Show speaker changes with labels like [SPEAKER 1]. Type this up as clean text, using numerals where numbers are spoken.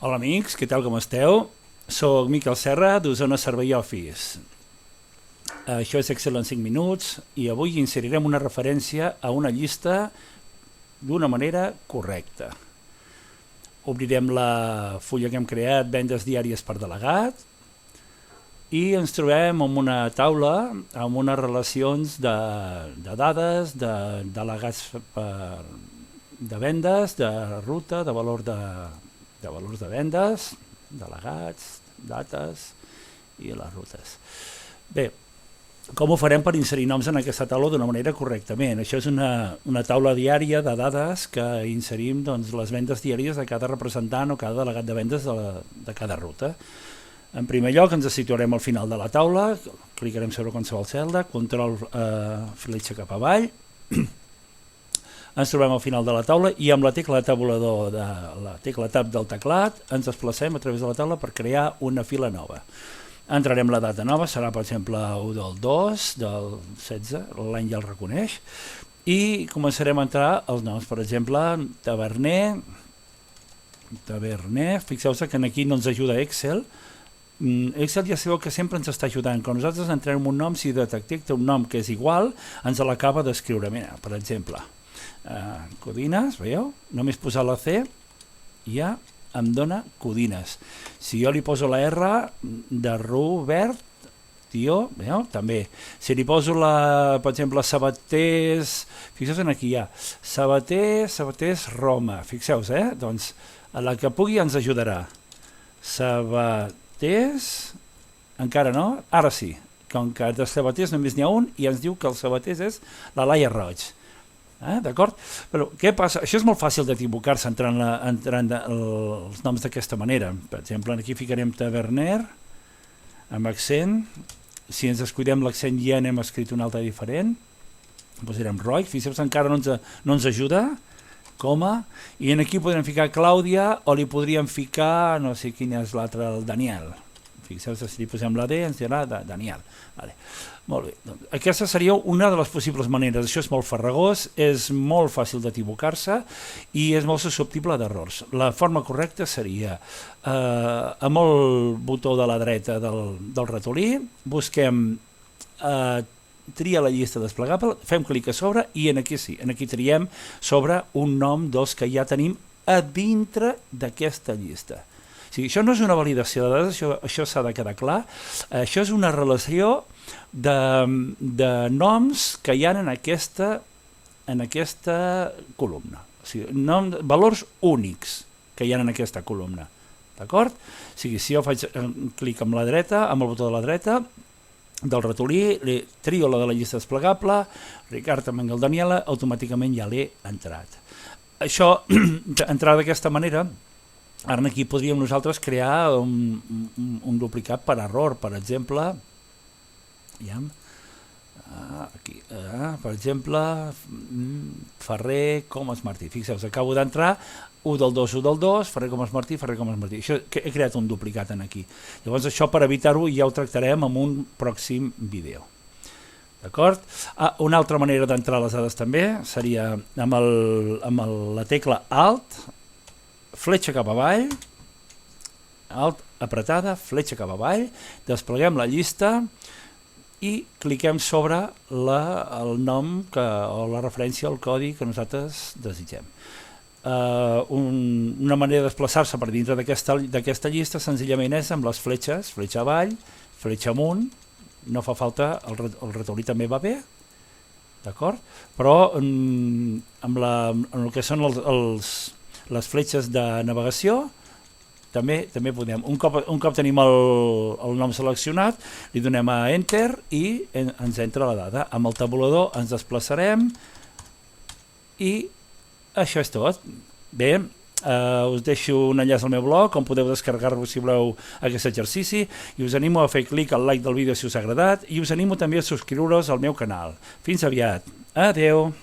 [SPEAKER 1] Hola amics, què tal, com esteu? Soc Miquel Serra d'Osona Servei Office. Això és Excel en 5 minuts i avui inserirem una referència a una llista d'una manera correcta. Obrirem la fulla que hem creat, vendes diàries per delegat, i ens trobem en una taula amb unes relacions de dades, de delegats de vendes, de ruta, de valors de vendes, delegats, dates i les rutes. Bé, com ho farem per inserir noms en aquesta taula d'una manera correctament? Això és una taula diària de dades que inserim les vendes diàries de cada representant o cada delegat de vendes de cada ruta. En primer lloc ens situarem al final de la taula, clicarem sobre qualsevol celda, control fletxa cap avall, ens trobem al final de la taula i amb la tecla de tabulador, la tecla tab del teclat, ens desplacem a través de la taula per crear una fila nova. Entrarem la data nova, serà per exemple 1 del 2 del 16, l'any ja el reconeix, i començarem a entrar els noms, per exemple, Taverner, fixeu-vos que aquí no ens ajuda Excel. Excel ja sabeu que sempre ens està ajudant. Quan nosaltres entrem un nom, si detecta un nom que és igual, ens l'acaba d'escriure. Mira, per exemple, Codines, veieu? Només posar la C ja em dona Codines. Si jo li poso la R de Robert, tio, veieu? També. Si li poso per exemple, Sabaters, fixeu-vos aquí ja, Sabaters Roma, fixeu-vos, doncs la que pugui ens ajudarà. Sabaters, encara no? Ara sí, com que de Sabaters només n'hi ha un i ens diu que el Sabaters és la Laia Roig. D'acord? Però què passa? Això és molt fàcil d'equivocar-se entrant els noms d'aquesta manera. Per exemple, aquí ficarem Taverner amb accent. Si ens descuidem l'accent ja n'hem escrit un altre diferent. Posarem Roig, fixeu-vos, encara no ens ajuda, coma, i aquí podrem ficar Clàudia o li podríem ficar, no sé quin és l'altre, el Daniel. Fixeu-vos, si li posem la D ens dirà Daniel. Vale. Molt bé. Aquesta seria una de les possibles maneres. Això és molt farragós, és molt fàcil d'equivocar-se i és molt susceptible d'errors. La forma correcta seria amb el botó de la dreta del ratolí, busquem tria la llista desplegable, fem clic a sobre i aquí triem sobre un nom dels que ja tenim a dintre d'aquesta llista. Això no és una validació de dades, això s'ha de quedar clar. Això és una relació de noms que hi ha en aquesta columna. Valors únics que hi ha en aquesta columna. D'acord? Si jo faig clic amb la dreta, amb el botó de la dreta, del ratolí, trio la de la llista desplegable, Ricard també el Daniela, automàticament ja l'he entrat. Això, entrar d'aquesta manera, ara aquí podríem nosaltres crear un duplicat per error, per exemple, Ferrer Comas Martí. Fixeu-vos, acabo d'entrar 1 del 2, Ferrer Comas Martí. Això, he creat un duplicat aquí. Llavors això, per evitar-ho, ja ho tractarem en un pròxim vídeo. D'acord? Una altra manera d'entrar les dades també seria amb la tecla Alt, fletxa cap avall, Alt apretada, fletxa cap avall, despleguem la llista i cliquem sobre el nom o la referència al codi que nosaltres desitgem. Una manera de desplaçar-se per dintre d'aquesta llista senzillament és amb les fletxes, fletxa avall, fletxa amunt, no fa falta, el ratolí també va bé, d'acord? Però amb el que són les fletxes de navegació també podem. Un cop tenim el nom seleccionat, li donem a Enter i ens entra la dada. Amb el tabulador ens desplaçarem i això és tot. Bé, us deixo un enllaç al meu blog on podeu descarregar-vos si voleu aquest exercici i us animo a fer clic al like del vídeo si us ha agradat i us animo també a subscriure-us al meu canal. Fins aviat. Adeu!